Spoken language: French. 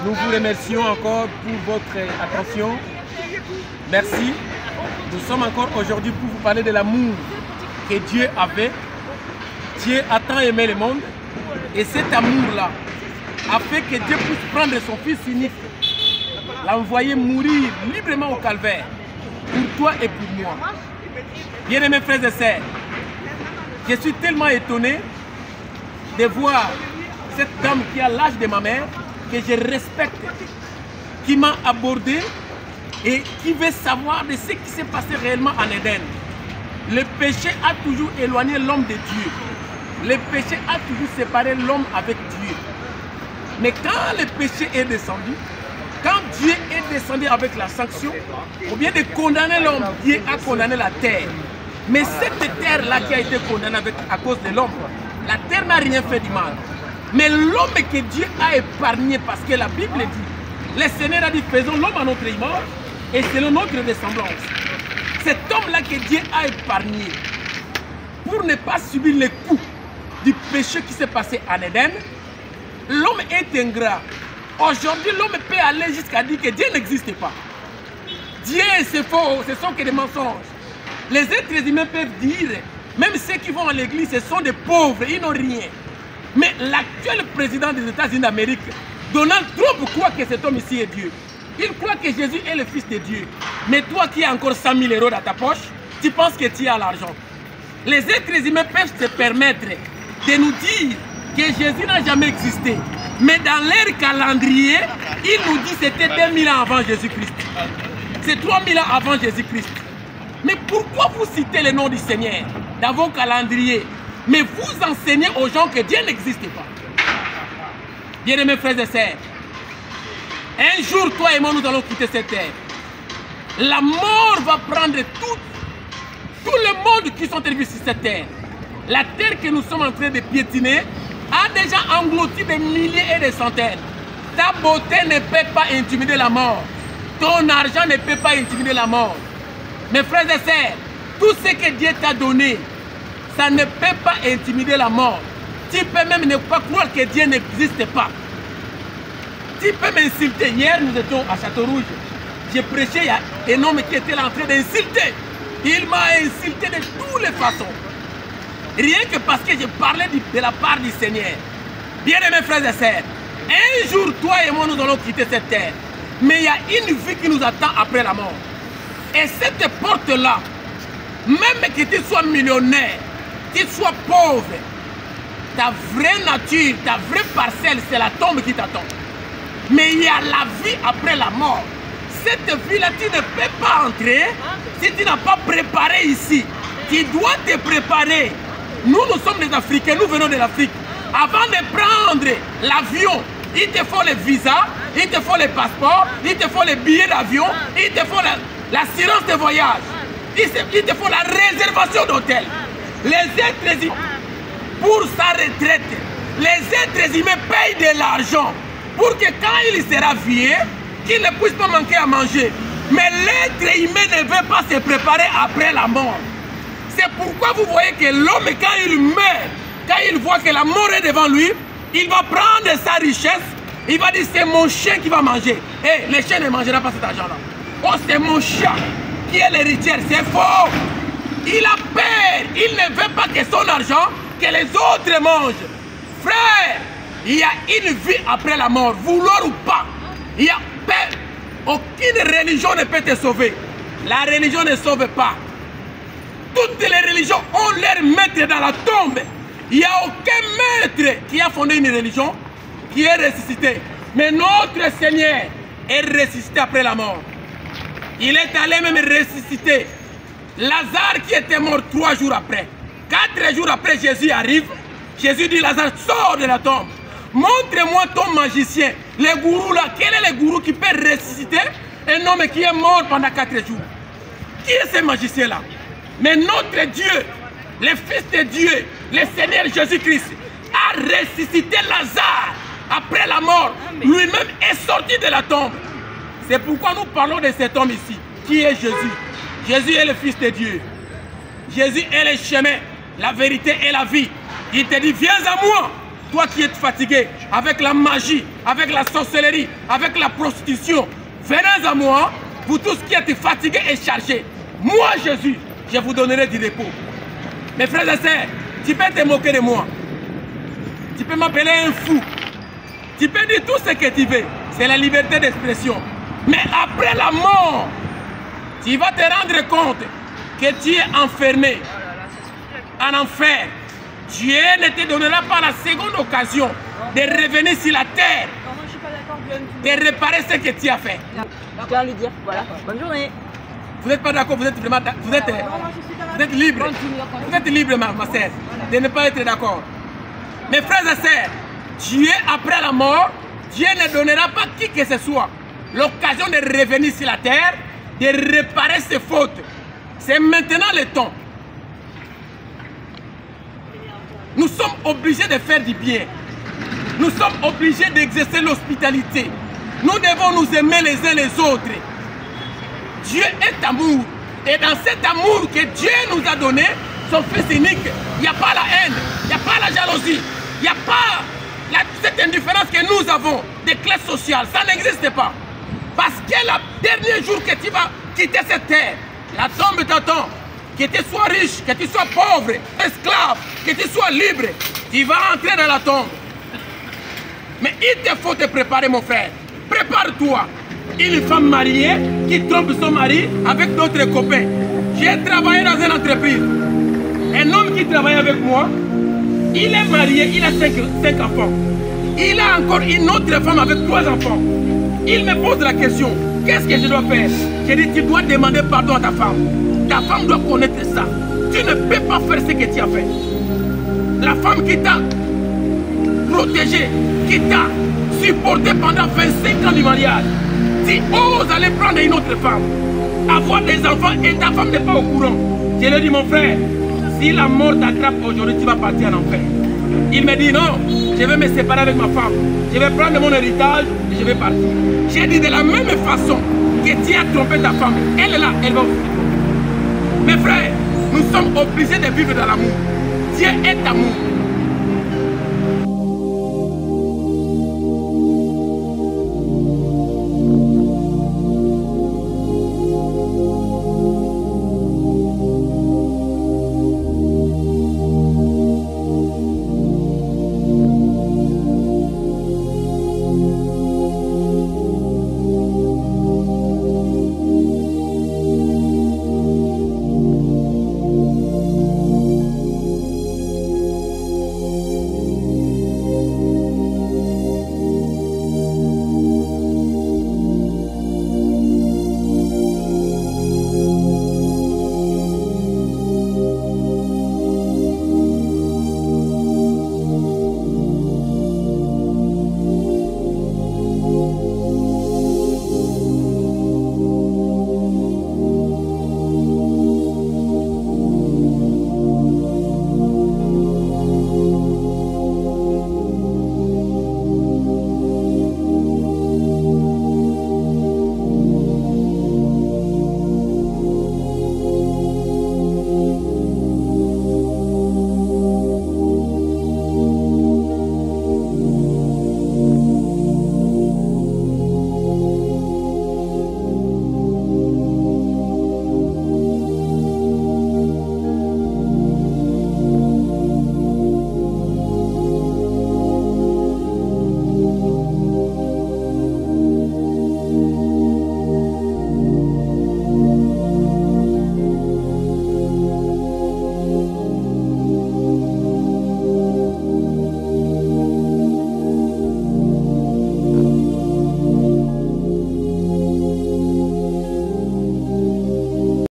Nous vous remercions encore pour votre attention. Merci. Nous sommes encore aujourd'hui pour vous parler de l'amour que Dieu avait. Dieu a tant aimé le monde. Et cet amour-là a fait que Dieu puisse prendre son Fils unique, l'envoyer mourir librement au calvaire, pour toi et pour moi. Bien-aimés frères et sœurs, je suis tellement étonné de voir cette dame qui a l'âge de ma mère, que je respecte, qui m'a abordé et qui veut savoir de ce qui s'est passé réellement en Éden. Le péché a toujours éloigné l'homme de Dieu. Le péché a toujours séparé l'homme avec Dieu. Mais quand le péché est descendu, quand Dieu est descendu avec la sanction, au lieu de condamner l'homme, Dieu a condamné la terre. Mais cette terre-là qui a été condamnée à cause de l'homme, la terre n'a rien fait du mal. Mais l'homme que Dieu a épargné, parce que la Bible dit, le Seigneur a dit, faisons l'homme à notre image et selon notre ressemblance. Cet homme-là que Dieu a épargné, pour ne pas subir les coups du péché qui s'est passé en Éden, l'homme est ingrat. Aujourd'hui, l'homme peut aller jusqu'à dire que Dieu n'existe pas. Dieu, c'est faux, ce sont que des mensonges. Les êtres humains peuvent dire, même ceux qui vont à l'église, ce sont des pauvres, ils n'ont rien. Mais l'actuel président des États-Unis d'Amérique, Donald Trump, croit que cet homme ici est Dieu. Il croit que Jésus est le Fils de Dieu. Mais toi qui as encore 100 000 € dans ta poche, tu penses que tu as l'argent. Les êtres humains peuvent se permettre de nous dire que Jésus n'a jamais existé. Mais dans leur calendrier, il nous dit que c'était 2000 ans avant Jésus-Christ. C'est 3000 ans avant Jésus-Christ. Mais pourquoi vous citez le nom du Seigneur dans vos calendriers, mais vous enseignez aux gens que Dieu n'existe pas? Bien-aimés frères et sœurs, un jour, toi et moi, nous allons quitter cette terre. La mort va prendre tout le monde qui sont élevés sur cette terre. La terre que nous sommes en train de piétiner a déjà englouti des milliers et des centaines. Ta beauté ne peut pas intimider la mort. Ton argent ne peut pas intimider la mort. Mes frères et sœurs, tout ce que Dieu t'a donné, ça ne peut pas intimider la mort. Tu peux même ne pas croire que Dieu n'existe pas. Tu peux m'insulter. Hier, nous étions à Château-Rouge. J'ai prêché, il y a un homme qui était là en train d'insulter. Il m'a insulté de toutes les façons. Rien que parce que je parlais de la part du Seigneur. Bien-aimés frères et sœurs, un jour, toi et moi, nous allons quitter cette terre. Mais il y a une vie qui nous attend après la mort. Et cette porte-là, même que tu sois millionnaire, que tu sois pauvre, ta vraie nature, ta vraie parcelle, c'est la tombe qui t'attend. Mais il y a la vie après la mort. Cette vie-là, tu ne peux pas entrer si tu n'as pas préparé ici. Tu dois te préparer. Nous sommes des Africains, nous venons de l'Afrique. Avant de prendre l'avion, il te faut le visa, il te faut le passeport, il te faut les billets d'avion, il te faut l'assurance de voyage, il te faut la réservation d'hôtel. Les êtres humains, pour sa retraite, les êtres humains payent de l'argent pour que quand il sera vieux, qu'il ne puisse pas manquer à manger. Mais l'être humain ne veut pas se préparer après la mort. C'est pourquoi vous voyez que l'homme, quand il meurt, quand il voit que la mort est devant lui, il va prendre sa richesse, il va dire c'est mon chien qui va manger. Et le chien ne mangera pas cet argent-là. Oh, c'est mon chat qui est l'héritière, c'est faux. Il a peur, il ne veut pas que son argent, que les autres mangent. Frère, il y a une vie après la mort, vouloir ou pas. Il y a peur. Aucune religion ne peut te sauver. La religion ne sauve pas. Toutes les religions ont leur maître dans la tombe. Il n'y a aucun maître qui a fondé une religion qui est ressuscité. Mais notre Seigneur est ressuscité après la mort. Il est allé même ressusciter Lazare qui était mort 3 jours après. 4 jours après, Jésus arrive. Jésus dit, Lazare, sors de la tombe. Montre-moi ton magicien. Le gourou là, quel est le gourou qui peut ressusciter un homme qui est mort pendant 4 jours? Qui est ce magicien là? Mais notre Dieu, le Fils de Dieu, le Seigneur Jésus-Christ, a ressuscité Lazare après la mort. Lui-même est sorti de la tombe. C'est pourquoi nous parlons de cet homme ici, qui est Jésus. Jésus est le Fils de Dieu. Jésus est le chemin, la vérité et la vie. Il te dit, viens à moi. Toi qui es fatigué avec la magie, avec la sorcellerie, avec la prostitution, venez à moi, vous tous qui êtes fatigués et chargés. Moi, Jésus, je vous donnerai du repos. Mes frères et sœurs, tu peux te moquer de moi. Tu peux m'appeler un fou. Tu peux dire tout ce que tu veux. C'est la liberté d'expression. Mais après la mort, tu vas te rendre compte que tu es enfermé en enfer. Dieu ne te donnera pas la seconde occasion de revenir sur la terre, de réparer ce que tu as fait. Je viens lui dire, voilà, bonne journée. Vous n'êtes pas d'accord, vous êtes vraiment, vous êtes libre. Vous êtes libre, ma sœur, de ne pas être d'accord. Mes frères et sœurs, Dieu après la mort, Dieu ne donnera pas qui que ce soit l'occasion de revenir sur la terre, de réparer ses fautes. C'est maintenant le temps. Nous sommes obligés de faire du bien. Nous sommes obligés d'exercer l'hospitalité. Nous devons nous aimer les uns les autres. Dieu est amour. Et dans cet amour que Dieu nous a donné, son Fils unique, il n'y a pas la haine, il n'y a pas la jalousie, il n'y a pas cette indifférence que nous avons des classes sociales. Ça n'existe pas. Parce que le dernier jour que tu vas quitter cette terre, la tombe t'attend. Que tu sois riche, que tu sois pauvre, esclave, que tu sois libre, tu vas entrer dans la tombe. Mais il te faut te préparer, mon frère. Prépare-toi. Une femme mariée qui trompe son mari avec d'autres copains. J'ai travaillé dans une entreprise. Un homme qui travaille avec moi, il est marié, il a 5 enfants. Il a encore une autre femme avec 3 enfants. Il me pose la question, qu'est-ce que je dois faire? J'ai dit, tu dois demander pardon à ta femme. Ta femme doit connaître ça. Tu ne peux pas faire ce que tu as fait. La femme qui t'a protégé, qui t'a supporté pendant 25 ans du mariage, tu oses aller prendre une autre femme, avoir des enfants et ta femme n'est pas au courant. Je lui ai dit, mon frère, si la mort t'attrape aujourd'hui, tu vas partir en enfer. Il me dit, non, je vais me séparer avec ma femme. Je vais prendre mon héritage et je vais partir. J'ai dit, de la même façon que tu as trompé ta femme, elle est là, elle va aussi. Mes frères, nous sommes obligés de vivre dans l'amour. Dieu est amour.